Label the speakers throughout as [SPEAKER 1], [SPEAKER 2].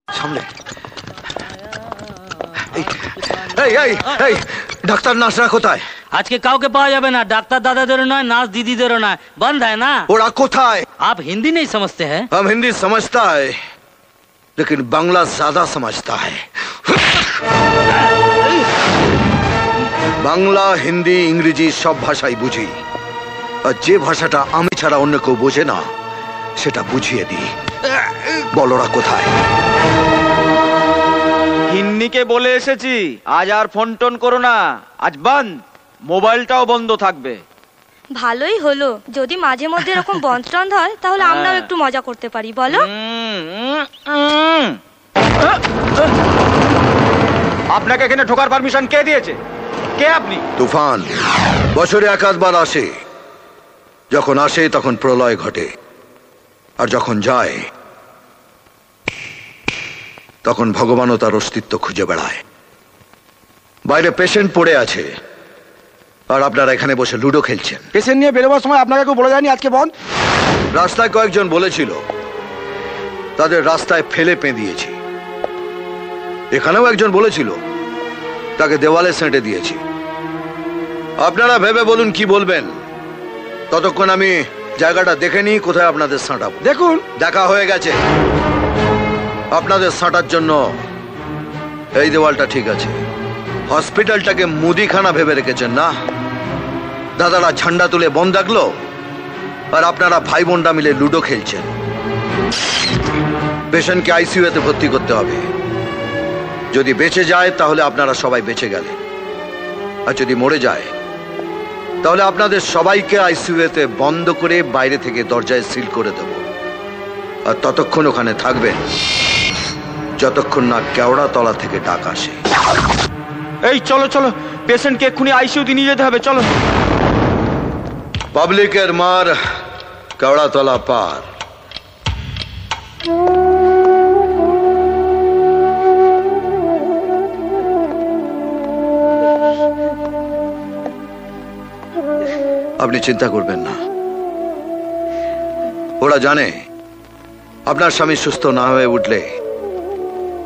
[SPEAKER 1] সামনে ডাক্তার নার্সরা কোথায়?
[SPEAKER 2] আজকে কাউকে পাওয়া যাবে না, ডাক্তার দাদাদেরও নয়, নার্স দিদিদেরও নয়, বন্ধ है ना।
[SPEAKER 1] ওরা কোথায়?
[SPEAKER 2] आप हिंदी नहीं समझते हैं?
[SPEAKER 1] हम हिंदी समझता है लेकिन बांग्ला ज्यादा समझता है। বাংলা, হিন্দি, ইংরেজি সব ভাষাই বুঝি, আর যে ভাষাটা আমি ছাড়া অন্য কেউ বোঝে না সেটা বুঝিয়ে দিই। বলোরা কোথায়?
[SPEAKER 3] হিন্দিকে বলে এসেছি, আজ আর ফোন টোন করো না, আজ বন্ধ, মোবাইলটাও বন্ধ থাকবে।
[SPEAKER 4] ভালোই হলো, যদি মাঝে মধ্যে এরকম বন্ধ টন্ধ হয় তাহলে আমরাও একটু মজা করতে পারি, বলো?
[SPEAKER 3] আপনাকে এখানে ঢোকার পারমিশন কে দিয়েছে? কে আপনি?
[SPEAKER 1] তুফান বছরে একাধবার আসে, যখন আসে তখন প্রলয় ঘটে, আর যখন যায় তখন ভগবানও তার অস্তিত্ব খুঁজে বেড়ায়। বাইরে পেশেন্ট পড়ে আছে আর আপনারা এখানে বসে লুডো খেলছেন।
[SPEAKER 5] পেশেন্ট নিয়ে বেরোবার সময় আপনাকে কেউ বলে যায়নি আজকে বন্ধ?
[SPEAKER 1] রাস্তায় কয়েকজন বলেছিল, তাদের রাস্তায় ফেলে পেঁদিয়েছি। এখানেও একজন বলেছিল, তাকে দেওয়ালে সেঁটে দিয়েছি। আপনারা ভেবে বলুন কি বলবেন, ততক্ষণ আমি জায়গাটা দেখে নিই কোথায় আপনাদের সাঁটাবো।
[SPEAKER 5] দেখুন,
[SPEAKER 1] দেখা হয়ে গেছে। আপনাদের সাঁটার জন্য এই দেওয়ালটা ঠিক আছে, হসপিটালটাকে মুদিখানা ভেবে রেখেছেন না? দাদারা ঝান্ডা তুলে বন্ধ রাখলো আর আপনারা ভাই বোনরা মিলে লুডো খেলছেন। পেশেন্টকে আইসিইউতে ভর্তি করতে হবে, যদি বেঁচে যায় তাহলে আপনারা সবাই বেঁচে গেলেন, আর যদি মরে যায় তাহলে আপনাদের সবাইকে আইসিইউতে বন্ধ করে বাইরে থেকে দরজায় সিল করে দেব, আর ততক্ষণ ওখানে থাকবেন যতক্ষণ না কেওড়া তলা থেকে ডাক আসে।
[SPEAKER 3] এই চলো চলো, পেশেন্টকে এক্ষুনি আইসিইউতে নিয়ে যেতে হবে, চলো।
[SPEAKER 1] পাবলিকের মার কেওড়া তলা পার। আপনি চিন্তা করবেন না, ওরা জানে আপনার স্বামী সুস্থ না হয়ে উঠলে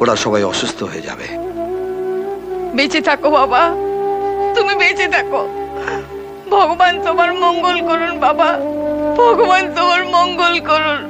[SPEAKER 1] ওরা সবাই অসুস্থ হয়ে যাবে।
[SPEAKER 6] বেঁচে থাকো বাবা, তুমি বেঁচে থাকো, ভগবান তোমার মঙ্গল করুন বাবা, ভগবান তোমার মঙ্গল করুন।